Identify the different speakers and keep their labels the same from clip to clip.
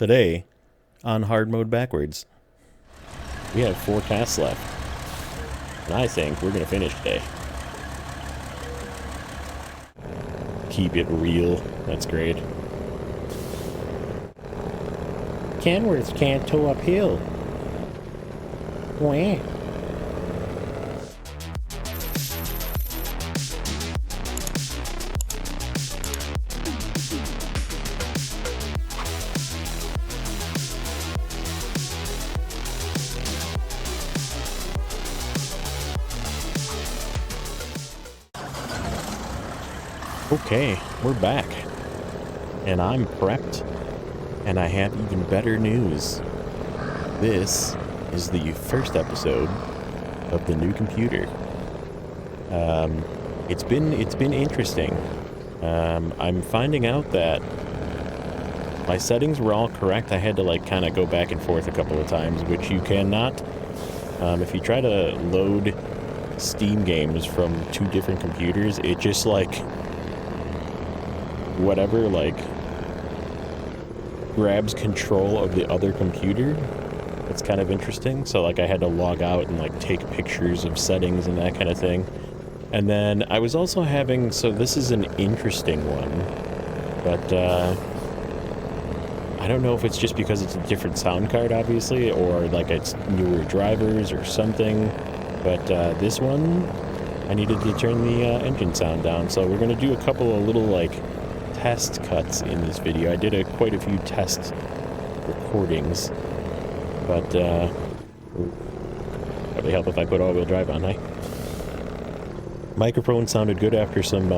Speaker 1: Today, on hard mode backwards.
Speaker 2: We have 4 tasks left, and I think we're gonna finish today. Keep it real. That's great. Kenworth can't tow uphill. Wah. Okay, we're back, and I'm prepped, and I have even better news. This is the first episode of the new computer. It's been interesting. I'm finding out that my settings were all correct. I had to like kind of go back and forth a couple of times, which you cannot. If you try to load Steam games from 2 different computers, it just like whatever like grabs control of the other computer. It's kind of interesting. So like I had to log out and like take pictures of settings and that kind of thing. And then I was also having, so this is an interesting one, but I don't know if it's just because it's a different sound card obviously, or like it's newer drivers or something, but this one I needed to turn the engine sound down. So we're going to do a couple of little like test cuts in this video. I did quite a few test recordings, but probably help if I put all-wheel drive on, eh? Microphone sounded good after some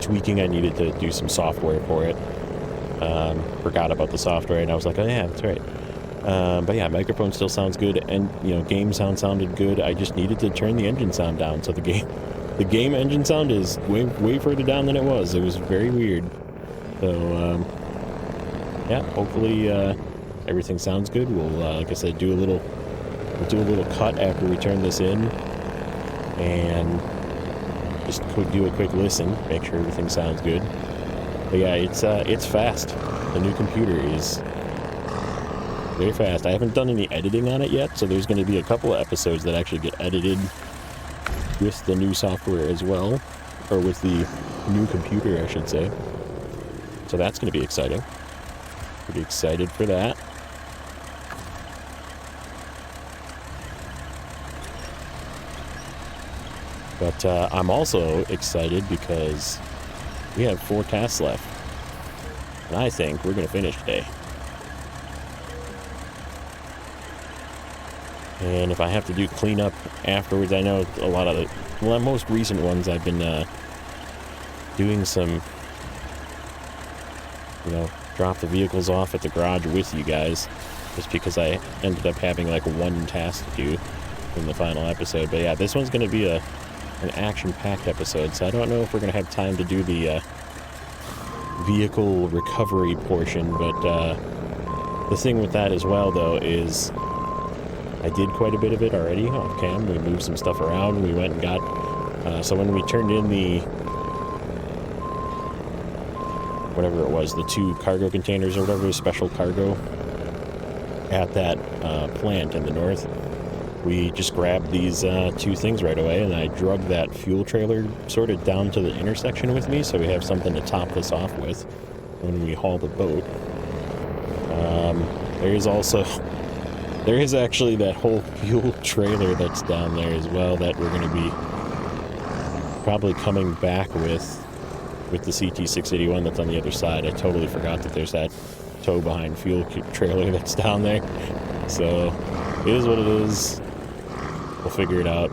Speaker 2: tweaking. I needed to do some software for it. Forgot about the software, and I was like, oh yeah, that's right. But yeah, microphone still sounds good, and you know, game sound sounded good. I just needed to turn the engine sound down, so the game engine sound is way further down than it was. It was very weird. So, yeah, hopefully everything sounds good. We'll, like I said, do a little cut after we turn this in, and just do a quick listen, make sure everything sounds good. But yeah, it's fast. The new computer is very fast. I haven't done any editing on it yet, so there's going to be a couple of episodes that actually get edited with the new software as well, or with the new computer, I should say. So that's going to be exciting. Pretty excited for that. But I'm also excited because we have 4 tasks left, and I think we're going to finish today. And if I have to do cleanup afterwards, I know a lot of the most recent ones I've been doing some, you know, drop the vehicles off at the garage with you guys, just because I ended up having like 1 task to do in the final episode. But yeah, this one's going to be an action-packed episode, so I don't know if we're going to have time to do the vehicle recovery portion, but the thing with that as well, though, is I did quite a bit of it already off cam. We moved some stuff around. We went and got, so when we turned in the, whatever it was, the 2 cargo containers or whatever, special cargo at that plant in the north, we just grabbed these 2 things right away, and I drug that fuel trailer sort of down to the intersection with me, so we have something to top this off with when we haul the boat. There is actually that whole fuel trailer that's down there as well that we're going to be probably coming back with the CT681 that's on the other side. I totally forgot that there's that tow behind fuel trailer that's down there. So it is what it is. We'll figure it out.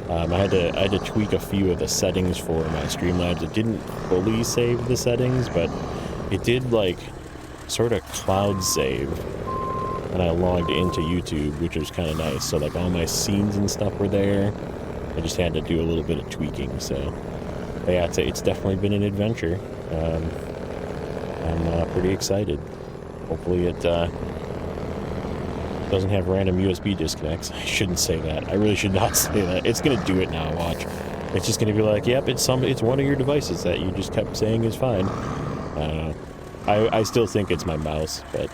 Speaker 2: I had to tweak a few of the settings for my Streamlabs. It didn't fully save the settings, but it did like sort of cloud save when I logged into YouTube, which was kind of nice. So like all my scenes and stuff were there. I just had to do a little bit of tweaking. So but yeah, it's definitely been an adventure. I'm pretty excited. Hopefully it doesn't have random USB disconnects. I shouldn't say that. I really should not say that. It's gonna do it now, watch. It's just gonna be like, yep, it's one of your devices that you just kept saying is fine. I don't know. I still think it's my mouse, but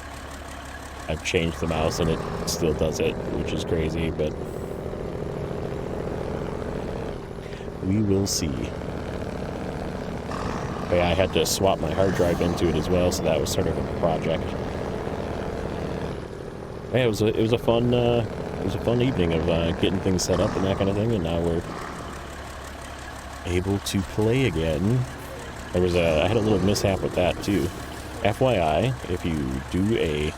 Speaker 2: I've changed the mouse and it still does it, which is crazy, but we will see. But yeah, I had to swap my hard drive into it as well, so that was sort of a project. Yeah, it was a fun evening of getting things set up and that kind of thing, and now we're able to play again. I had a little mishap with that too. FYI, if you do a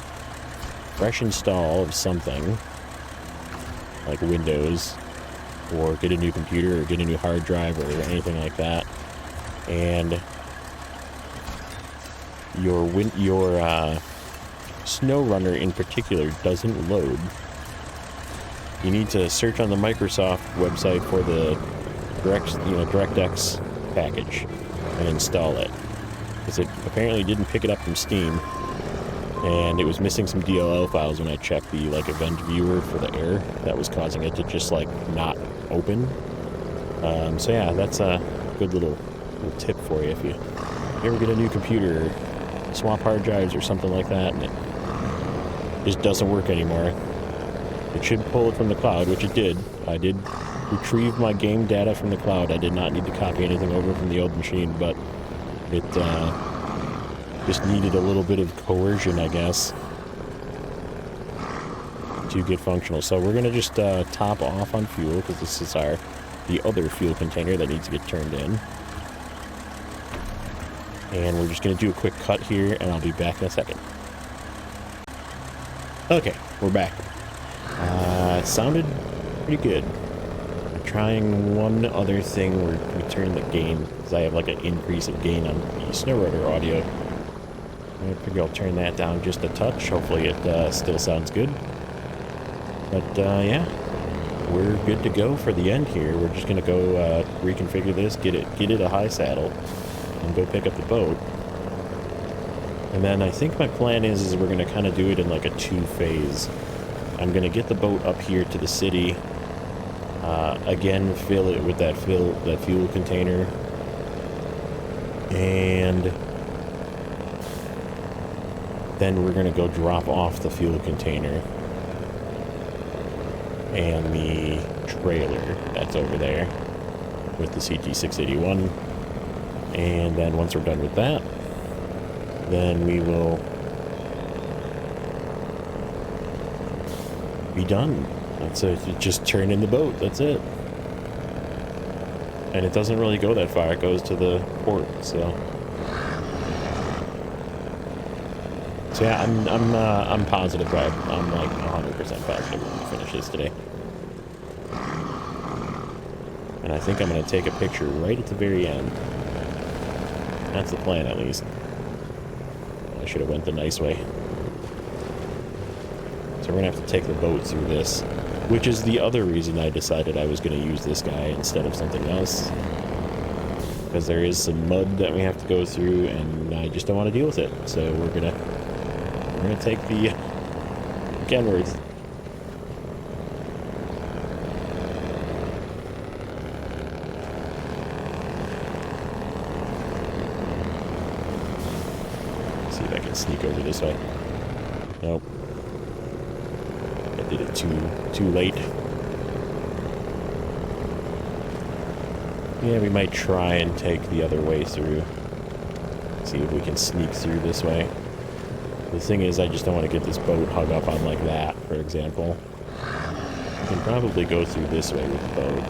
Speaker 2: fresh install of something like Windows, or get a new computer, or get a new hard drive, or anything like that, and your Snowrunner in particular doesn't load, you need to search on the Microsoft website for the DirectX package and install it, because it apparently didn't pick it up from Steam, and it was missing some DLL files when I checked the event viewer for the error that was causing it to just not open. So yeah, that's a good little tip for you if you ever get a new computer, swap hard drives or something like that, and it just doesn't work anymore. It should pull it from the cloud, which it did. I did retrieve my game data from the cloud. I did not need to copy anything over from the old machine, but it just needed a little bit of coercion, I guess, to get functional. So we're going to just top off on fuel, because this is the other fuel container that needs to get turned in. And we're just going to do a quick cut here, and I'll be back in a second. Okay, we're back. It sounded pretty good. I'm trying one other thing where we turn the gain, because I have an increase of gain on the Snowrunner audio. I figure I'll turn that down just a touch. Hopefully it still sounds good. But yeah, we're good to go for the end here. We're just going to go reconfigure this, get it a high saddle, and go pick up the boat. And then I think my plan is we're going to kind of do it in a 2-phase. I'm going to get the boat up here to the city, again fill it with that fuel container, and then we're going to go drop off the fuel container and the trailer that's over there with the CT681. And then once we're done with that, then we will be done. That's it. Just turn in the boat. That's it. And it doesn't really go that far. It goes to the port. So yeah, I'm positive. I'm 100% positive we're gonna finish this today. And I think I'm gonna take a picture right at the very end. That's the plan, at least. I should have went the nice way. So we're going to have to take the boat through this, which is the other reason I decided I was going to use this guy instead of something else. Because there is some mud that we have to go through, and I just don't want to deal with it. So we're going to take the Kenworth. See if I can sneak over this way. Nope. I did it too late. Yeah, we might try and take the other way through. See if we can sneak through this way. The thing is, I just don't want to get this boat hung up on like that, for example. We can probably go through this way with the boat.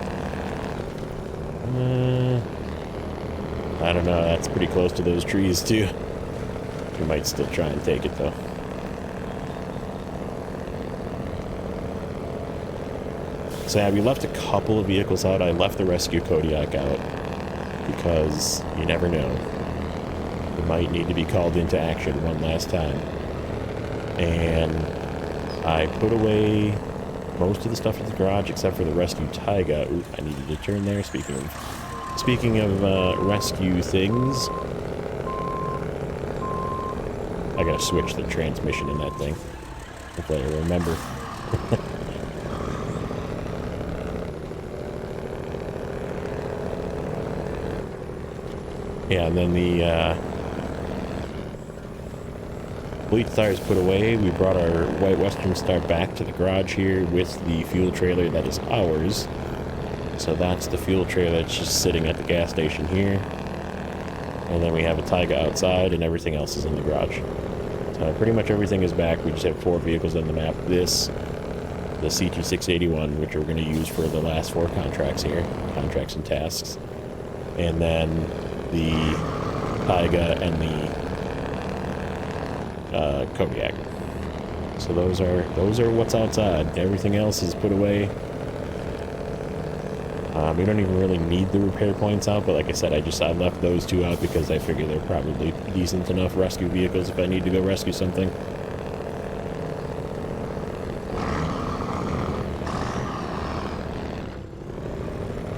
Speaker 2: I don't know, that's pretty close to those trees too. We might still try and take it though. So yeah, we left a couple of vehicles out. I left the rescue Kodiak out because you never know. We might need to be called into action one last time. And I put away most of the stuff in the garage except for the rescue Taiga. Ooh, I needed to turn there. Speaking of rescue things, I gotta switch the transmission in that thing. Hopefully I remember. Yeah, and then bleach tires put away, we brought our White Western Star back to the garage here with the fuel trailer that is ours. So that's the fuel trailer that's just sitting at the gas station here. And then we have a Taiga outside, and everything else is in the garage. So pretty much everything is back. We just have 4 vehicles on the map. This, the CT681, which we're going to use for the last 4 contracts here, contracts and tasks. And then the Taiga and the Kodiak. So those are what's outside. Everything else is put away. We don't even really need the repair points out, but like I said, I left those 2 out because I figure they're probably decent enough rescue vehicles if I need to go rescue something.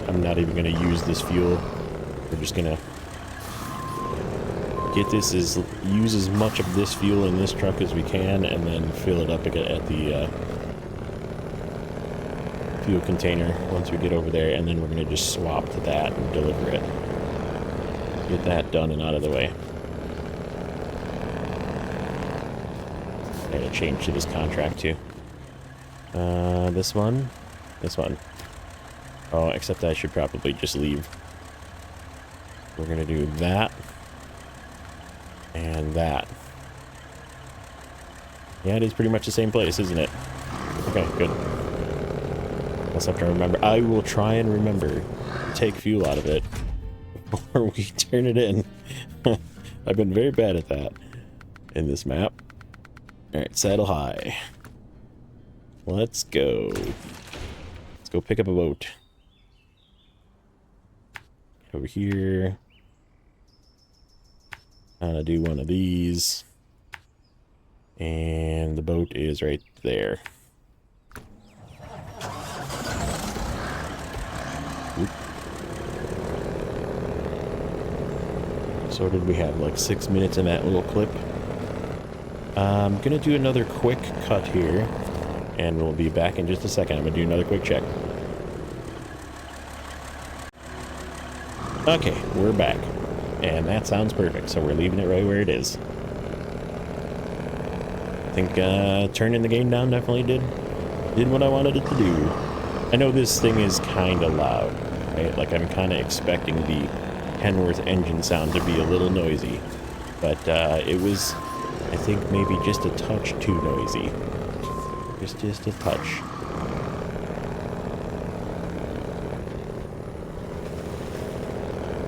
Speaker 2: I'm not even going to use this fuel. We're just going to use as much of this fuel in this truck as we can, and then fill it up again at the fuel container once we get over there, and then we're going to just swap to that and deliver it. Get that done and out of the way. I gotta change to this contract too. This one. Oh, except I should probably just leave. We're going to do that. And that. Yeah, it is pretty much the same place, isn't it? Okay, good. I'll have to remember. I will try and remember to take fuel out of it before we turn it in. I've been very bad at that in this map. Alright, saddle high. Let's go. Let's go pick up a boat. Over here. I'm gonna do one of these. And the boat is right there. Oop. So did we have like 6 minutes in that little clip? I'm gonna do another quick cut here, and we'll be back in just a second. I'm gonna do another quick check. Okay, we're back. And that sounds perfect, so we're leaving it right where it is. I think turning the game down definitely did what I wanted it to do. I know this thing is kind of loud, right? Like, I'm kind of expecting the Kenworth engine sound to be a little noisy. But it was, I think, maybe just a touch too noisy. Just a touch.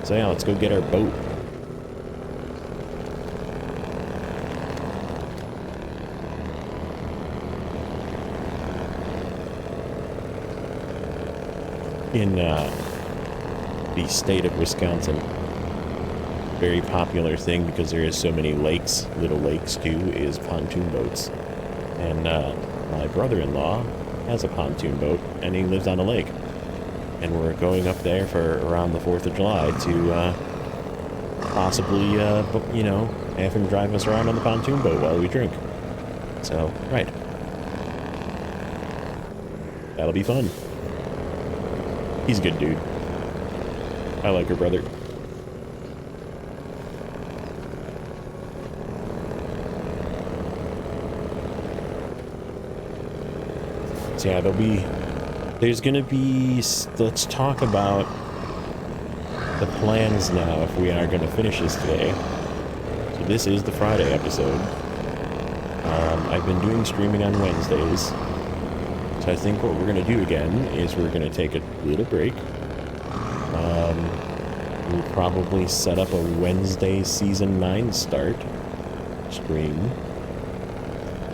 Speaker 2: So yeah, let's go get our boat. In the state of Wisconsin, very popular thing, because there is so many lakes, little lakes too, is pontoon boats. And my brother-in-law has a pontoon boat, and he lives on a lake. And we're going up there for around the 4th of July to possibly, you know, have him drive us around on the pontoon boat while we drink. So, right. That'll be fun. He's a good dude. I like her brother. So yeah, there's gonna be, let's talk about the plans now if we are gonna finish this today. So this is the Friday episode. I've been doing streaming on Wednesdays. So I think what we're gonna do again is we're gonna take a little break. We'll probably set up a Wednesday Season 9 start stream.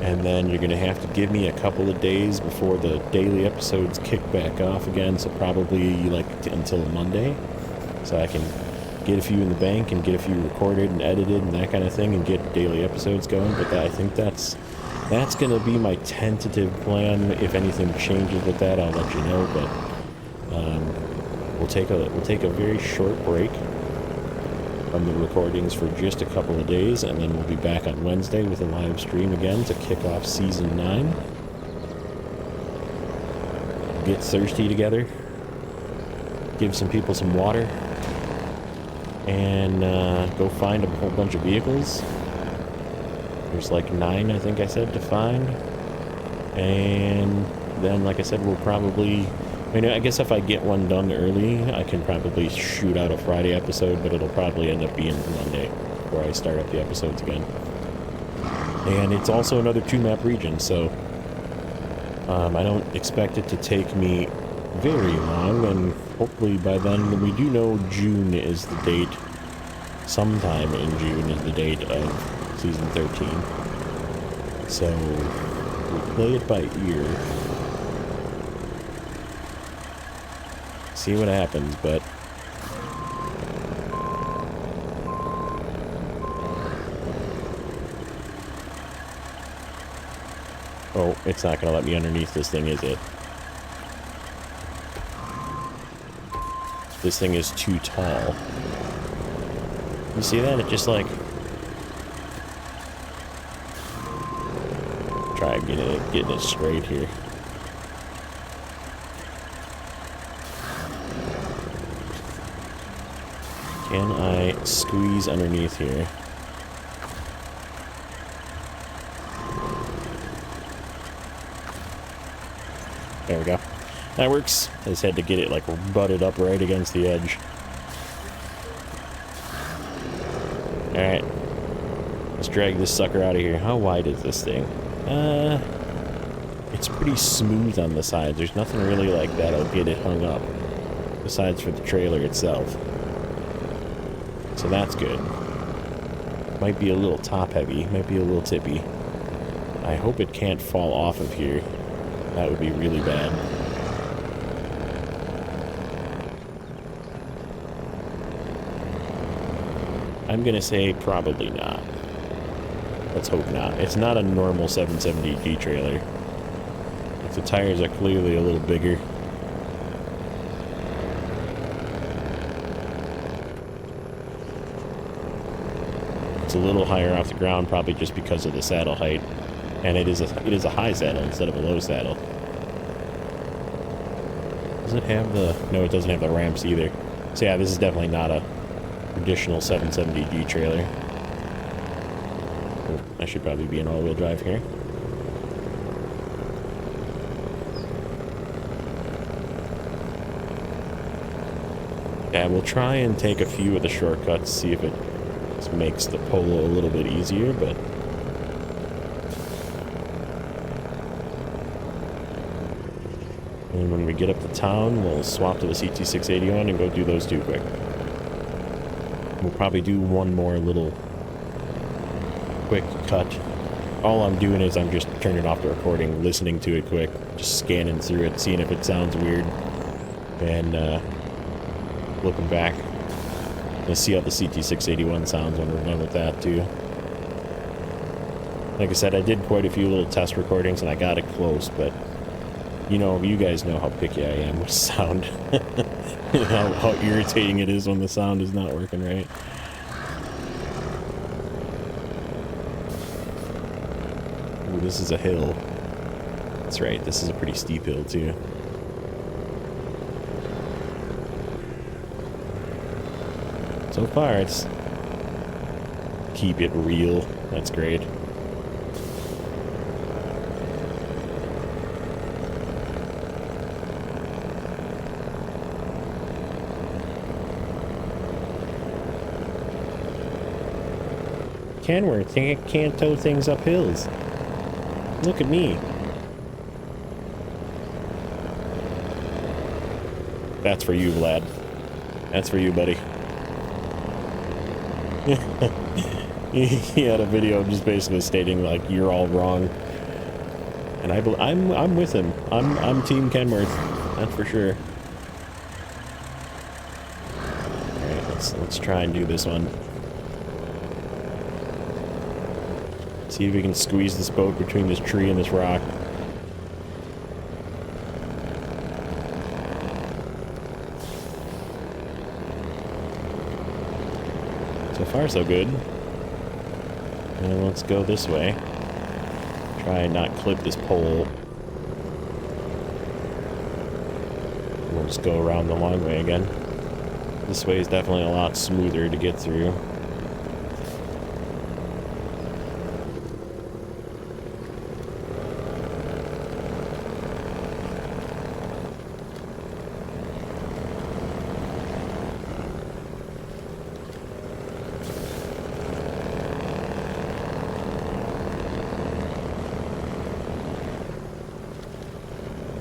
Speaker 2: And then you're going to have to give me a couple of days before the daily episodes kick back off again. So probably like until Monday. So I can get a few in the bank and get a few recorded and edited and that kind of thing and get daily episodes going. But I think that's going to be my tentative plan. If anything changes with that, I'll let you know. But we'll take a very short break from the recordings for just a couple of days, and then we'll be back on Wednesday with a live stream again to kick off Season 9. Get thirsty together, give some people some water, and go find a whole bunch of vehicles, There's like 9, I think I said, to find. And then, like I said, we'll probably... I mean, I guess if I get one done early, I can probably shoot out a Friday episode, but it'll probably end up being Monday before I start up the episodes again. And it's also another 2-map region, so I don't expect it to take me very long, and hopefully by then, we do know June is the date. Sometime in June is the date of Season 13. So, we'll play it by ear. See what happens, but... Oh, it's not going to let me underneath this thing, is it? This thing is too tall. You see that? It just like... Try getting it straight here. Can I squeeze underneath here? There we go. That works. I just had to get it like butted up right against the edge. Alright. Let's drag this sucker out of here. How wide is this thing? It's pretty smooth on the sides. There's nothing really like that'll get it hung up. Besides for the trailer itself. So that's good. Might be a little top heavy. Might be a little tippy. I hope it can't fall off of here. That would be really bad. I'm gonna say probably not. Let's hope not. It's not a normal 770D trailer. The tires are clearly a little bigger. It's a little higher off the ground, probably just because of the saddle height. And it is a high saddle instead of a low saddle. Does it have the... No, it doesn't have the ramps either. So yeah, this is definitely not a traditional 770D trailer. Oh, I should probably be in all-wheel drive here. Yeah, we'll try and take a few of the shortcuts, see if it just makes the polo a little bit easier, but... And when we get up to town, we'll swap to the CT681 and go do those two quick. We'll probably do one more little quick cut. All I'm doing is I'm just turning off the recording, listening to it quick, just scanning through it, seeing if it sounds weird, and looking back. Let's see how the CT681 sounds when we're done with that too. Like I said, I did quite a few little test recordings and I got it close, but you know, you guys know how picky I am with sound. how irritating it is when the sound is not working right. Ooh, this is a hill. That's right, this is a pretty steep hill too. So far, it's keep it real. That's great. Kenworth, can't tow things up hills. Look at me. That's for you, Vlad. That's for you, buddy. He had a video just basically stating like you're all wrong, and I'm with him. I'm Team Kenworth. That's for sure. All right, let's try and do this one. See if we can squeeze this boat between this tree and this rock. So far, so good. And let's go this way. Try and not clip this pole. We'll just go around the long way again. This way is definitely a lot smoother to get through.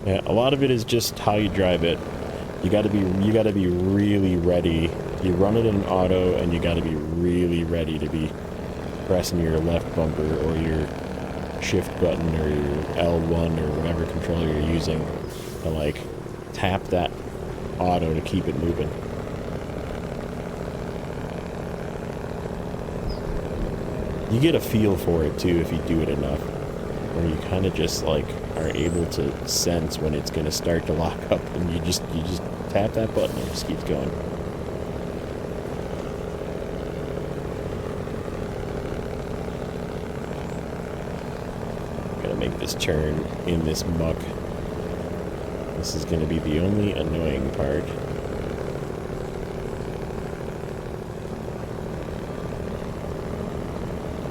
Speaker 2: Yeah, a lot of it is just how you drive it. You gotta be really ready. You run it in auto, and you gotta be really ready to be pressing your left bumper or your shift button or your L1 or whatever controller you're using to like tap that auto to keep it moving. You get a feel for it too if you do it enough, where you kind of just like are able to sense when it's going to start to lock up, and you just tap that button and it just keeps going. Gotta make this turn in this muck. This is going to be the only annoying part.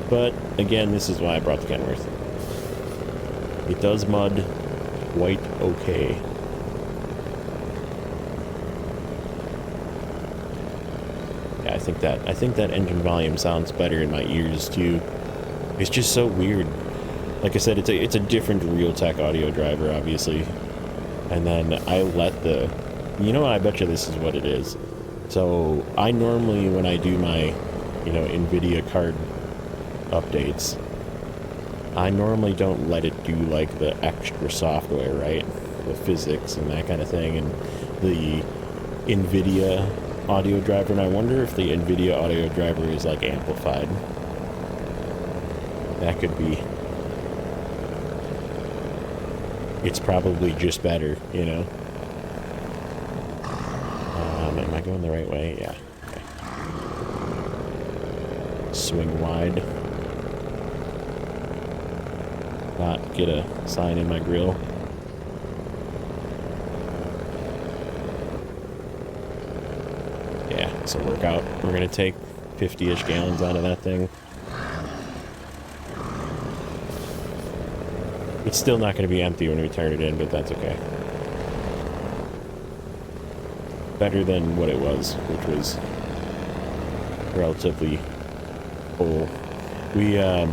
Speaker 2: But again, this is why I brought the Kenworth. It does mud quite okay. Yeah, I think that engine volume sounds better in my ears too. It's just so weird. Like I said, it's a different Realtek audio driver, obviously. And then I let the, you know what, I bet you this is what it is. So I normally, when I do my, NVIDIA card updates, I normally don't let it do like the extra software, right? The physics and that kind of thing, and the NVIDIA audio driver, and I wonder if the NVIDIA audio driver is like amplified. That could be. It's probably just better, Am I going the right way? Yeah. Okay. Swing wide. Not get a sign in my grill. Yeah, this will work out. We're gonna take 50-ish gallons out of that thing. It's still not going to be empty when we turn it in, but that's okay. Better than what it was, which was relatively full. I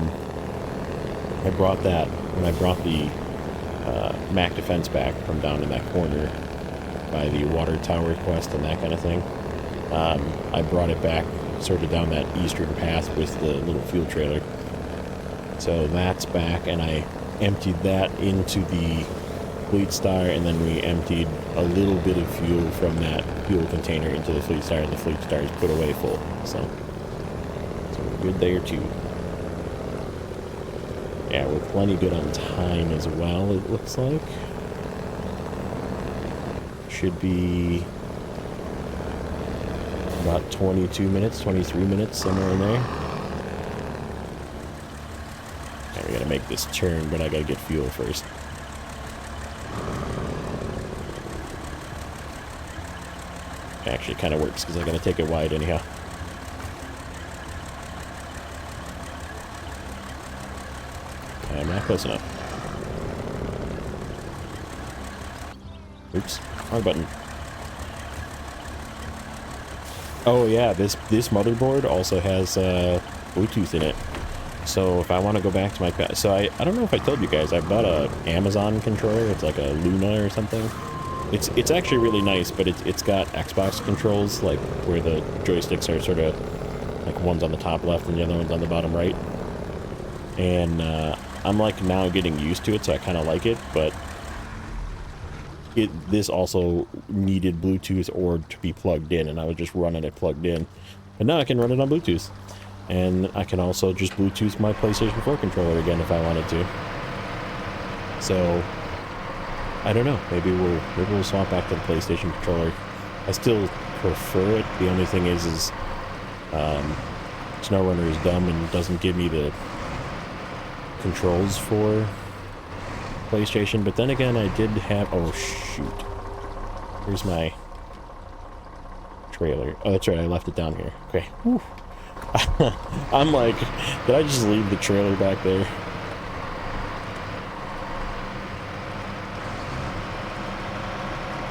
Speaker 2: brought that, when I brought the Mac Defense back from down in that corner by the water tower quest and that kind of thing. I brought it back sort of down that eastern path with the little fuel trailer. So that's back, and I emptied that into the Fleet Star, and then we emptied a little bit of fuel from that fuel container into the Fleet Star, and the Fleet Star is put away full. So we're good there too. Yeah, we're plenty good on time as well, it looks like. Should be about 22 minutes, 23 minutes, somewhere in there. I gotta make this turn, but I gotta get fuel first. Actually, kind of works because I gotta take it wide anyhow. I'm not close enough. Oops, wrong button. Oh yeah, this motherboard also has Bluetooth in it. So if I want to go back to my... So I don't know if I told you guys, I bought a Amazon controller. It's like a Luna or something. It's actually really nice, but it's got Xbox controls, like where the joysticks are sort of... like one's on the top left and the other one's on the bottom right. And I'm like now getting used to it, so I kind of like it, but... this also needed Bluetooth or to be plugged in, and I was just running it plugged in. But now I can run it on Bluetooth. And I can also just Bluetooth my PlayStation 4 controller again if I wanted to. So, I don't know. Maybe we'll swap back to the PlayStation controller. I still prefer it. The only thing is Snowrunner is dumb and doesn't give me the controls for PlayStation. But then again, I did have... Oh, shoot. Here's my trailer. Oh, that's right. I left it down here. Okay. Whew. I'm like, did I just leave the trailer back there?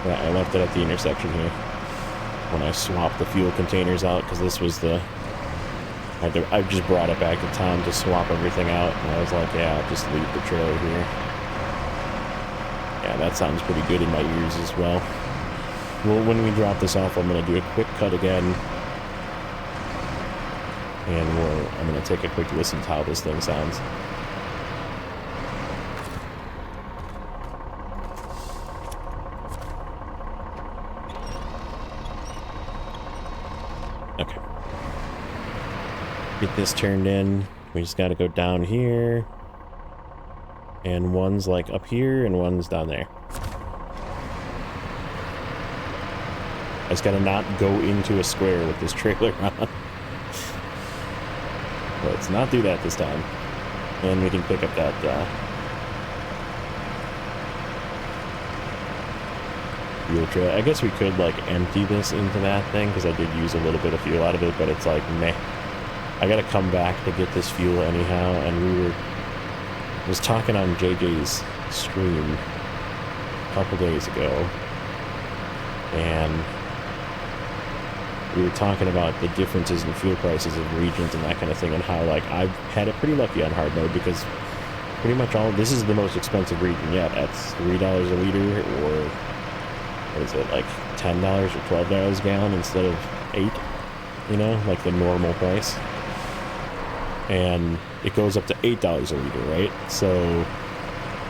Speaker 2: Yeah, I left it at the intersection here when I swapped the fuel containers out, because this was the... I just brought it back to town to swap everything out, and I was like, yeah, I'll just leave the trailer here. Yeah, that sounds pretty good in my ears as well. Well, when we drop this off, I'm going to do a quick cut again. And I'm going to take a quick listen to how this thing sounds. Okay. Get this turned in. We just got to go down here. And one's like up here and one's down there. I just gotta not go into a square with this trailer on. Let's not do that this time. And we can pick up that fuel tray. I guess we could like empty this into that thing because I did use a little bit of fuel out of it, but it's like meh. I gotta come back to get this fuel anyhow, and was talking on JJ's stream a couple days ago, and we were talking about the differences in fuel prices of regions and that kind of thing, and how like I've had it pretty lucky on hard mode because pretty much this is the most expensive region yet at $3 a liter, or what is it, like $10 or $12 a gallon instead of 8, you know, like the normal price. And it goes up to $8 a liter, right? So,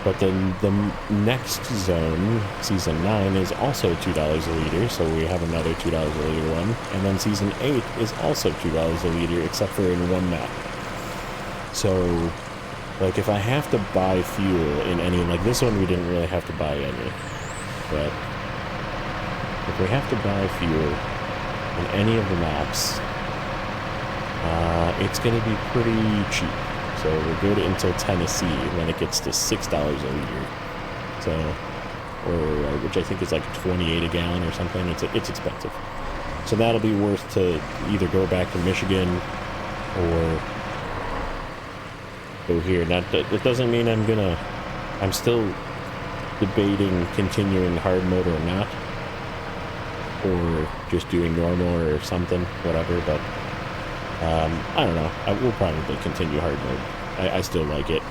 Speaker 2: but then the next zone, Season 9, is also $2 a liter, so we have another $2 a liter one. And then Season 8 is also $2 a liter, except for in one map. So, like, if I have to buy fuel in any, like this one we didn't really have to buy any, but if we have to buy fuel in any of the maps, it's going to be pretty cheap. So we're good until Tennessee when it gets to $6 a liter. So, or which I think is like 28 a gallon or something. It's expensive. So that'll be worth to either go back to Michigan or go here. Now, that doesn't mean I'm still debating continuing hard mode or not, or just doing normal or something, whatever, but I don't know. I will probably continue hard mode. I still like it.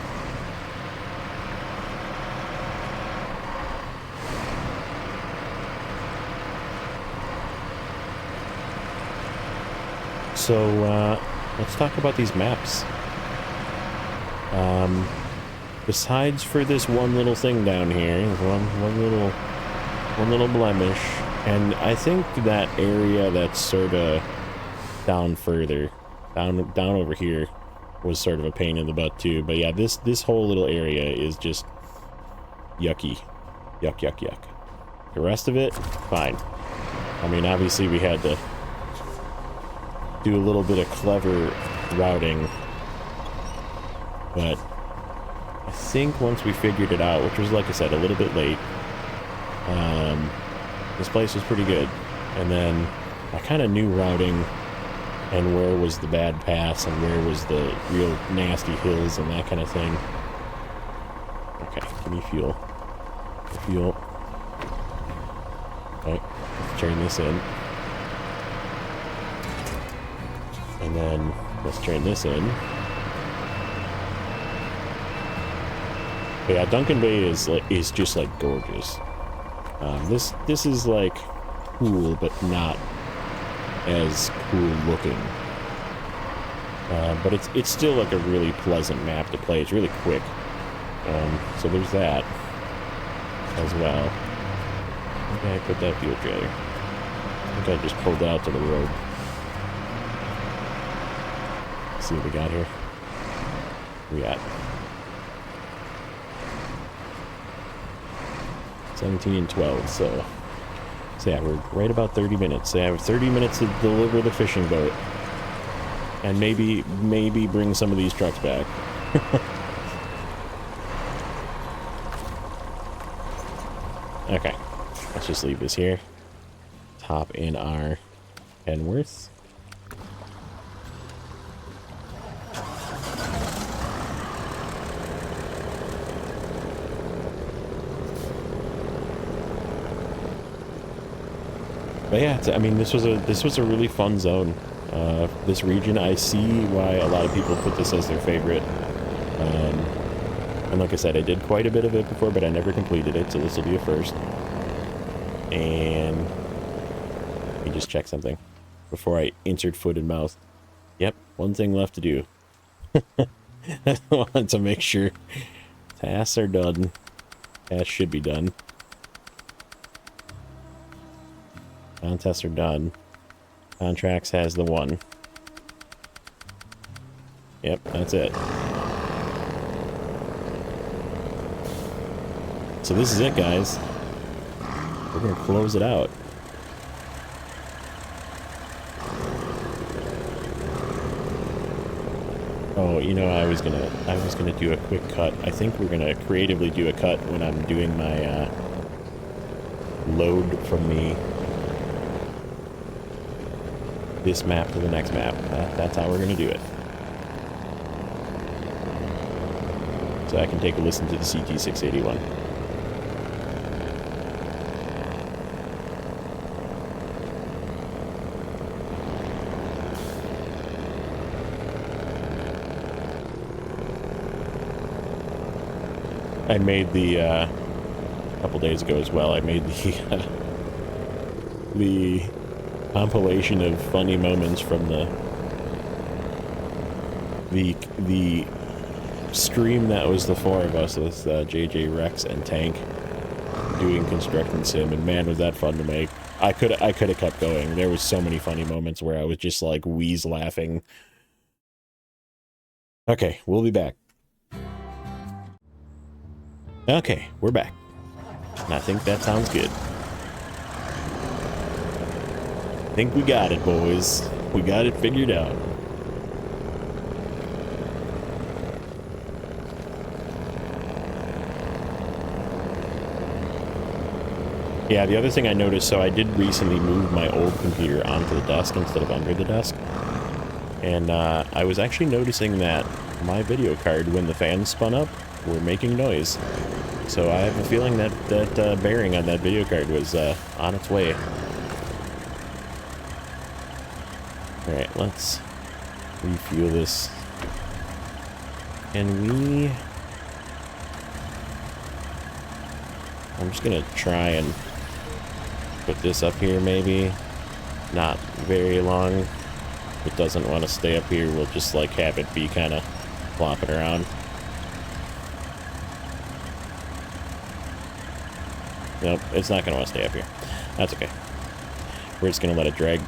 Speaker 2: So, let's talk about these maps. Besides for this one little thing down here, one little blemish, and I think that area that's sort of down further, down over here, was sort of a pain in the butt too. But yeah, this whole little area is just yucky. Yuck. The rest of it, fine. I mean, obviously we had to do a little bit of clever routing, but I think once we figured it out, which was, like I said, a little bit late, this place was pretty good. And then I kind of knew routing and where was the bad paths and where was the real nasty hills and that kind of thing. Okay, give me fuel. Fuel. Okay, let's turn this in. And then let's turn this in. But yeah, Duncan Bay is just like gorgeous. This is like cool, but not as cool looking. But it's still like a really pleasant map to play. It's really quick. So there's that as well. Okay, I put that fuel trailer. I think I just pulled it out to the road. Let's see what we got here. We got 17 and 12, so yeah, we're right about 30 minutes. So I have 30 minutes to deliver the fishing boat. And maybe bring some of these trucks back. Okay, let's just leave this here. Hop in our Penworth. But yeah, I mean, this was a really fun zone. This region, I see why a lot of people put this as their favorite. And like I said, I did quite a bit of it before, but I never completed it, so this will be a first. And let me just check something before I insert foot in mouth. Yep, one thing left to do. I want to make sure tasks are done. Tasks should be done. Contests are done. Contracts has the one. Yep, that's it. So this is it, guys. We're gonna close it out. Oh, you know, I was gonna do a quick cut. I think we're gonna creatively do a cut when I'm doing my load from this map to the next map. That's how we're gonna do it. So I can take a listen to the CT681. I made the, a couple days ago as well, I made the compilation of funny moments from the stream that was the four of us with JJ, Rex, and Tank doing Construction Sim, and man, was that fun to make. I could have kept going. There was so many funny moments where I was just like wheeze laughing. Okay, we'll be back. Okay, we're back. And I think that sounds good. I think we got it, boys. We got it figured out. Yeah, the other thing I noticed, so I did recently move my old computer onto the desk instead of under the desk. And I was actually noticing that my video card, when the fans spun up, were making noise. So I have a feeling that that bearing on that video card was on its way. Alright, let's refuel this. Can we... I'm just gonna try and put this up here maybe. Not very long. If it doesn't want to stay up here, we'll just like have it be kind of flopping around. Nope, it's not going to want to stay up here. That's okay. We're just going to let it drag.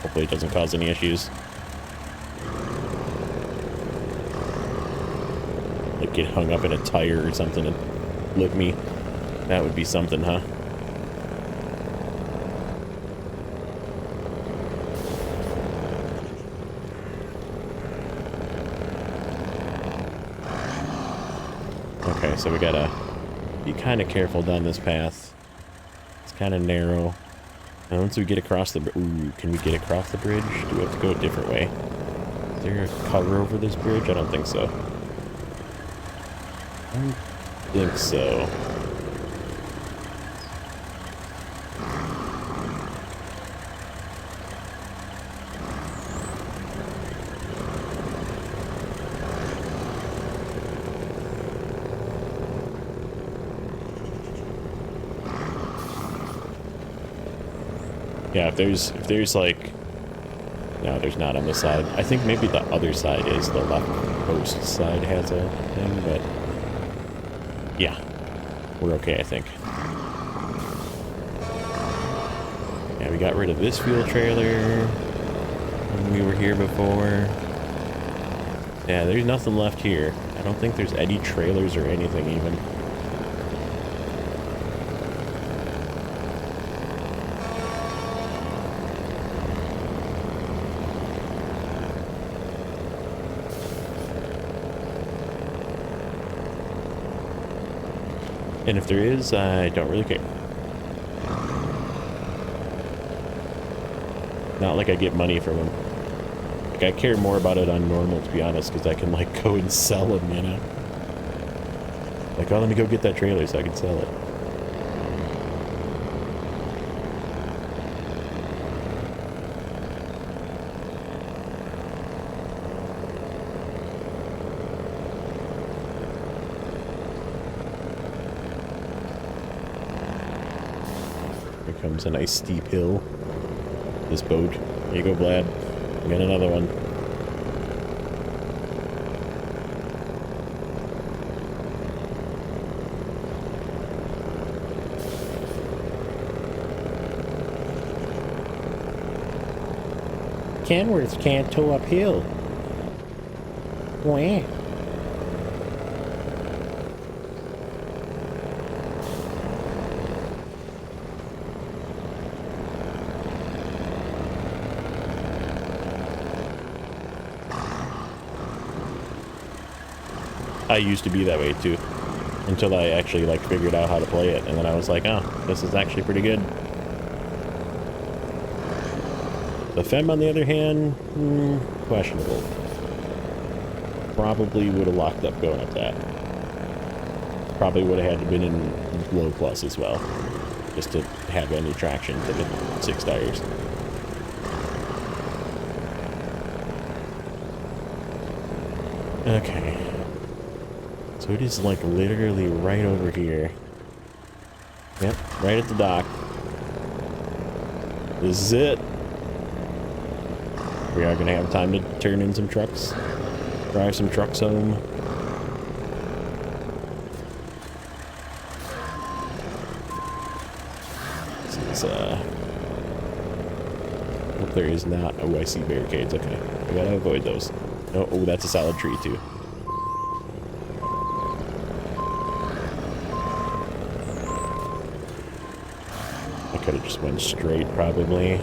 Speaker 2: Hopefully it doesn't cause any issues. Like get hung up in a tire or something and flip me. That would be something, huh? Okay, so we gotta be kind of careful down this path. It's kind of narrow. And once we get across the... Ooh, can we get across the bridge? Do we have to go a different way? Is there a cover over this bridge? I don't think so. I don't think so. Yeah, if there's like... No, there's not on this side. I think maybe the other side is. The left post side has a thing, but... Yeah. We're okay, I think. Yeah, we got rid of this fuel trailer when we were here before. Yeah, there's nothing left here. I don't think there's any trailers or anything even. And if there is, I don't really care. Not like I get money from them. Like, I care more about it on normal, to be honest, because I can, like, go and sell them, you know? Like, oh, let me go get that trailer so I can sell it. comes a nice steep hill. This boat. Here you go, Vlad. You got another one. Kenworths can't tow uphill. Wah. I used to be that way too, until I actually like figured out how to play it, and then I was like, oh, this is actually pretty good. The Fem, on the other hand, questionable. Probably would have locked up going up that. Probably would have had to been in low plus as well, just to have any traction to the 6 tires. Okay. So it is like literally right over here. Yep, right at the dock. This is it. We are going to have time to turn in some trucks. Drive some trucks home. This is, hope there is not... Oh, I see barricades. Okay. We gotta avoid those. Oh, oh, that's a solid tree, too. I could have just went straight, probably.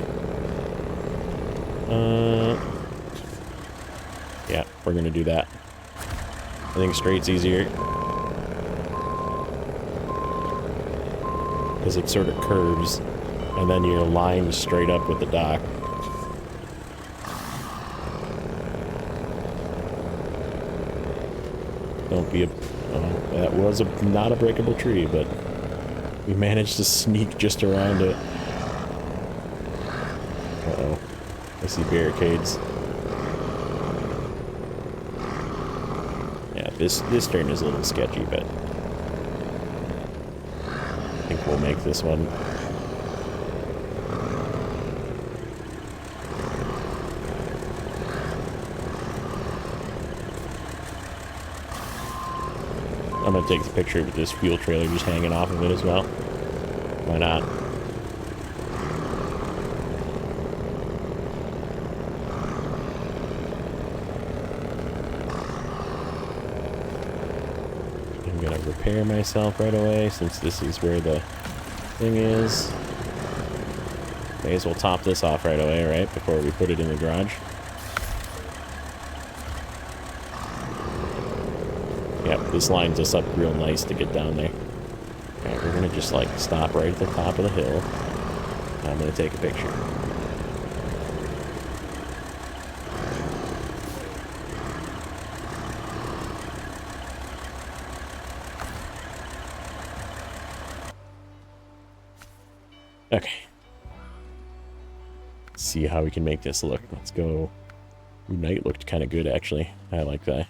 Speaker 2: Yeah, we're gonna do that. I think straight's easier. Because it sort of curves, and then you're lined straight up with the dock. Don't be a... Oh, that was not a breakable tree, but we managed to sneak just around it. Uh-oh. I see barricades. Yeah, this turn is a little sketchy, but I think we'll make this one. I'm gonna take the picture with this fuel trailer just hanging off of it as well. Why not? I'm gonna repair myself right away since this is where the thing is. May as well top this off right away, right? Before we put it in the garage. Yep, this lines us up real nice to get down there. Alright, we're gonna just like stop right at the top of the hill. I'm gonna take a picture. Okay. Let's see how we can make this look. Let's go. Ooh, night looked kind of good, actually. I like that.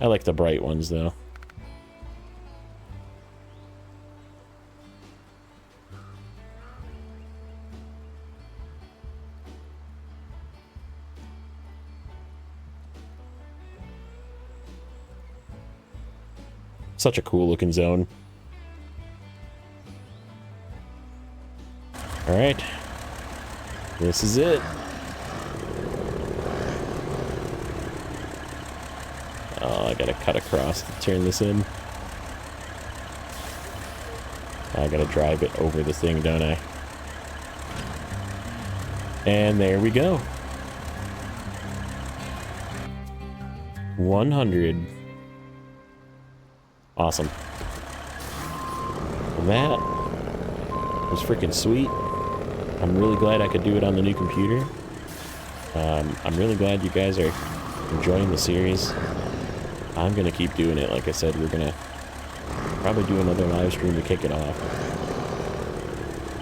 Speaker 2: I like the bright ones, though. Such a cool looking zone. All right. This is it. Oh, I gotta cut across to turn this in. I gotta drive it over the thing, don't I? And there we go. 100. Awesome. That was freaking sweet. I'm really glad I could do it on the new computer. I'm really glad you guys are enjoying the series. I'm gonna keep doing it. Like I said, we're gonna probably do another live stream to kick it off.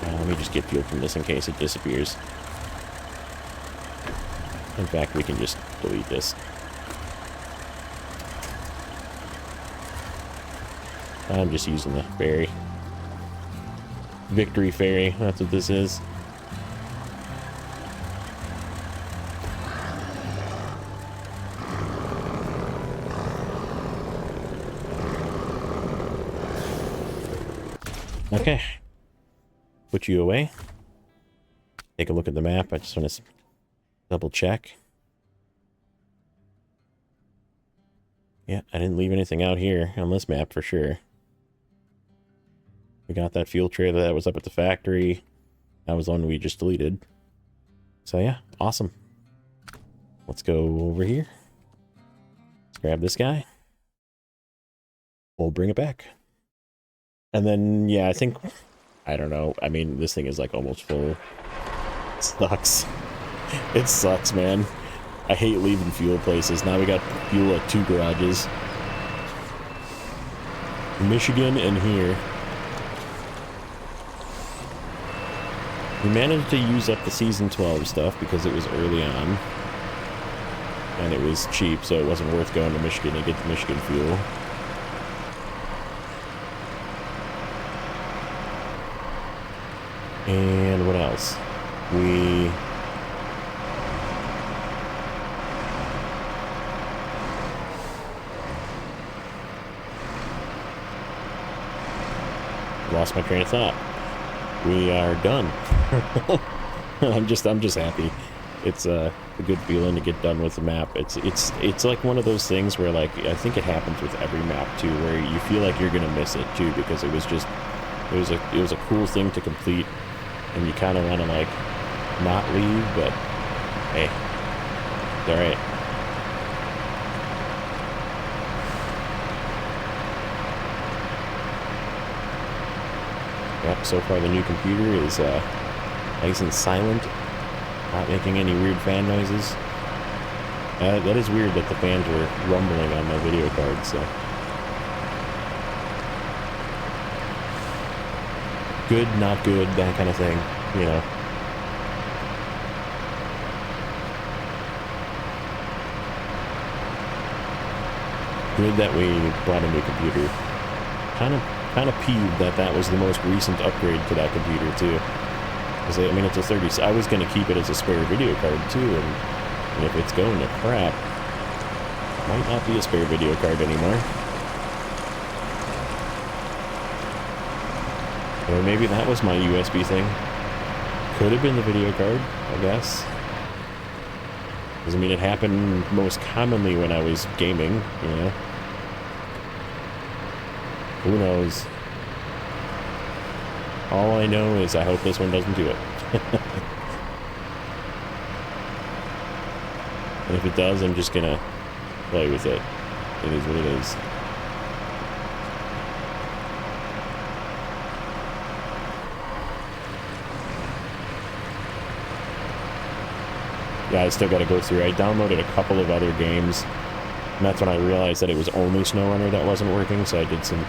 Speaker 2: Let me just get fuel from this in case it disappears. In fact, we can just delete this. I'm just using the berry. Victory Ferry. That's what this is. Okay. Put you away. Take a look at the map. I just want to double check. Yeah, I didn't leave anything out here on this map for sure. We got that fuel trailer that was up at the factory. That was one we just deleted. So yeah, awesome. Let's go over here. Let's grab this guy. We'll bring it back. And then, yeah, I think... I don't know. I mean, this thing is like almost full. It sucks. It sucks, man. I hate leaving fuel places. Now we got fuel at 2 garages. Michigan and here. We managed to use up the season 12 stuff because it was early on. And it was cheap, so it wasn't worth going to Michigan to get the Michigan fuel. And what else? We... lost my train of thought. We are done. I'm just happy. It's a good feeling to get done with the map. It's like one of those things where, like, I think it happens with every map too, where you feel like you're gonna miss it too, because it was a cool thing to complete, and you kind of want to like not leave, but hey, it's all right. Yep, so far the new computer is nice and silent, not making any weird fan noises. That is weird that the fans were rumbling on my video card, so. Good, not good, that kind of thing, you know. Good that we brought a new computer. Kind of peeved that was the most recent upgrade to that computer too. Because I mean, it's a 30. I was going to keep it as a spare video card too, and if it's going to crap, might not be a spare video card anymore. Or maybe that was my USB thing. Could have been the video card, I guess. Because I mean, it happened most commonly when I was gaming, you know. Who knows? All I know is I hope this one doesn't do it. And if it does, I'm just gonna play with it. It is what it is. Yeah, I still gotta go through. I downloaded a couple of other games, and that's when I realized that it was only Snowrunner that wasn't working, so I did some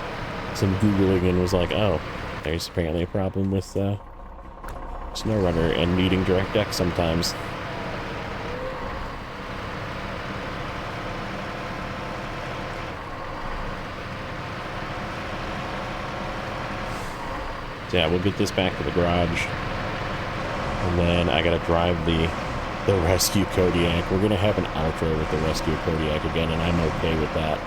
Speaker 2: Googling and was like, oh, there's apparently a problem with Snowrunner and needing DirectX sometimes. So yeah, we'll get this back to the garage, and then I gotta drive the rescue Kodiak. We're gonna have an outro with the rescue Kodiak again, and I'm okay with that.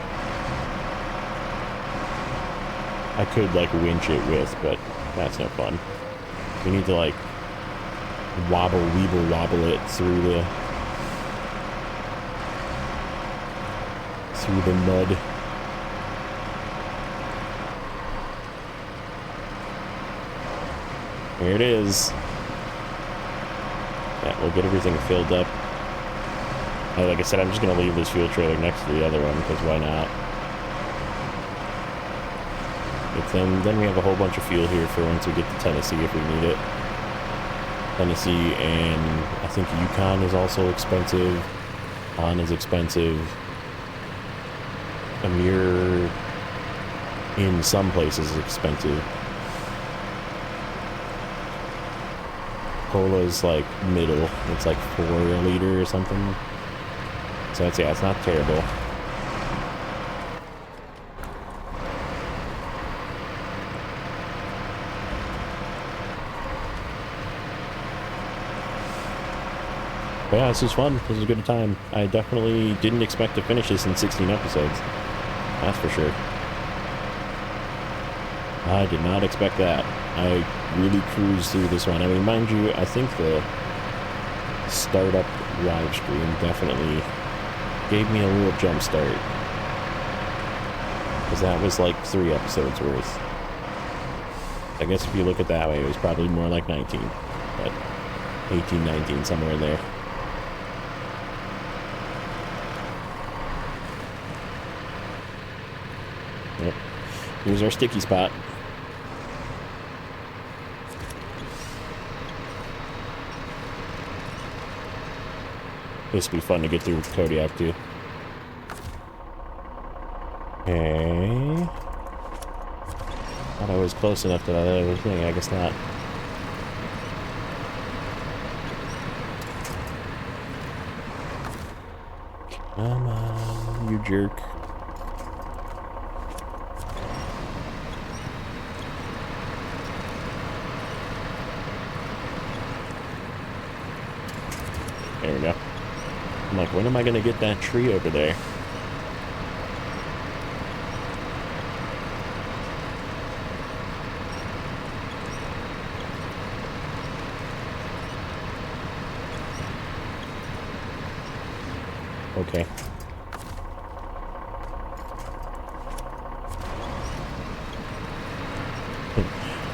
Speaker 2: I could like winch it with, but that's no fun. We need to like wobble it through the mud. Here it is. Yeah, we'll get everything filled up. Like I said, I'm just gonna leave this fuel trailer next to the other one, because why not? But then we have a whole bunch of fuel here for once we get to Tennessee if we need it. Tennessee, and I think Yukon is also expensive. Han is expensive. Amir in some places is expensive. Cola's like middle. It's like 4 a liter or something. So it's, yeah, it's not terrible. But yeah, this was fun. This was a good time. I definitely didn't expect to finish this in 16 episodes. That's for sure. I did not expect that. I really cruised through this one. I mean, mind you, I think the startup live stream definitely gave me a little jump start. Because that was like 3 episodes worth. I guess if you look at it that way, it was probably more like 19. But 18, 19, somewhere in there. Yep. Here's our sticky spot. This will be fun to get through with Kodiak, too. Okay. Thought I was close enough to that other thing. I guess not. Come on, you jerk. There we go. I'm like, when am I going to get that tree over there? Okay.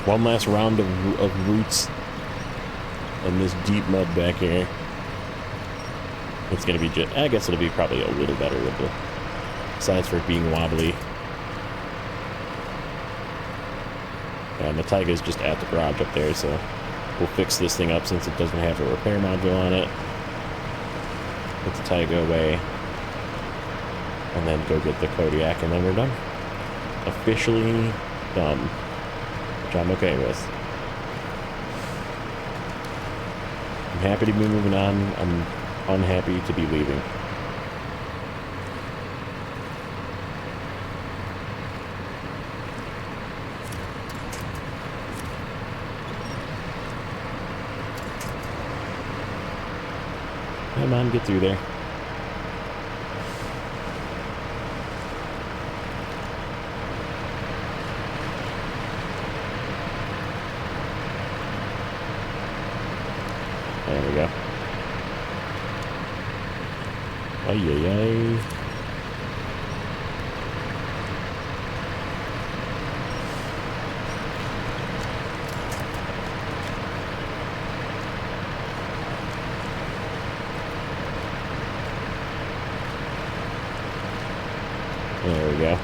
Speaker 2: One last round of roots and this deep mud back here. It's gonna be just, I guess it'll be probably a little better with the, besides for it being wobbly. And the Taiga's just at the garage up there, so we'll fix this thing up since it doesn't have a repair module on it. Put the Taiga away. And then go get the Kodiak, and then we're done. Officially done. Which I'm okay with. I'm happy to be moving on. I'm unhappy to be leaving. Come on, get through there. There we go. Ay, ay, ay. There we go.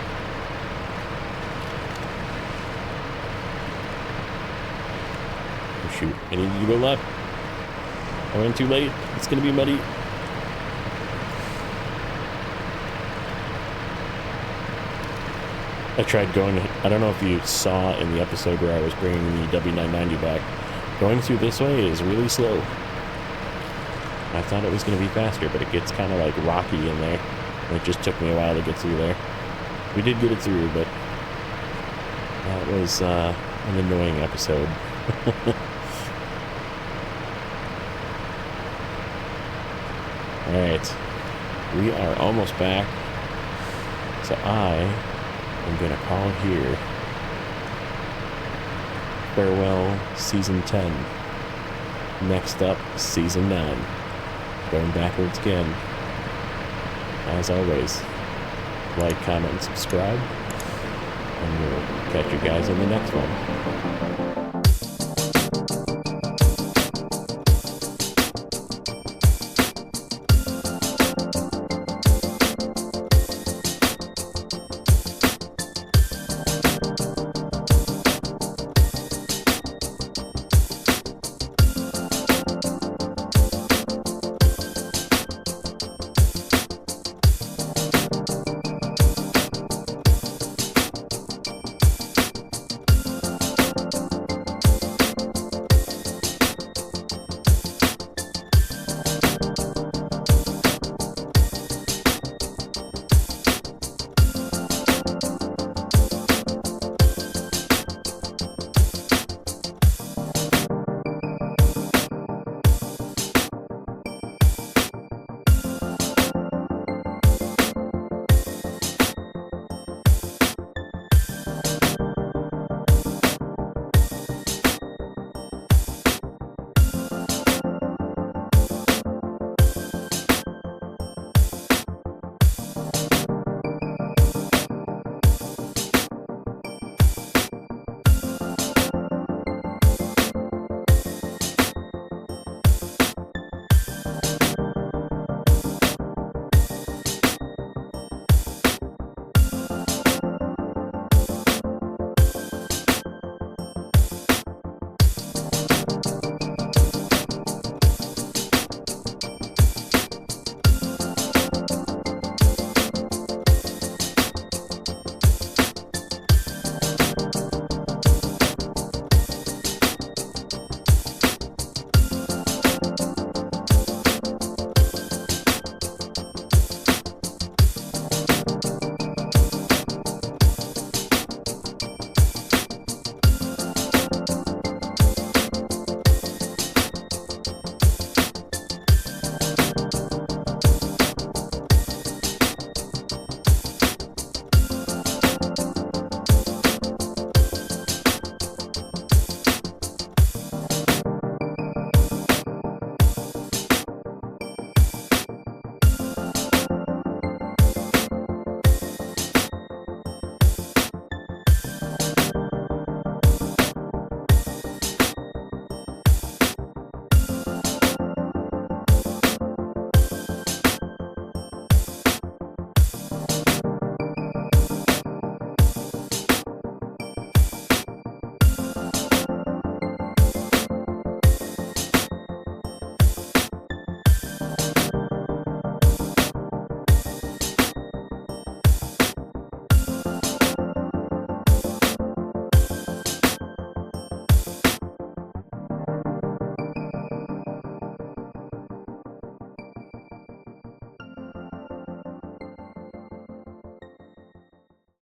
Speaker 2: Oh, shoot, I needed to go left. I went too late. It's gonna be muddy. I tried going, I don't know if you saw in the episode where I was bringing the W990 back. Going through this way is really slow. I thought it was going to be faster, but it gets kind of like rocky in there. And it just took me a while to get through there. We did get it through, but that was an annoying episode. Alright, we are almost back. So I'm going to call it here. Farewell, Season 10. Next up, Season 9. Going backwards again. As always, like, comment, and subscribe. And we'll catch you guys in the next one.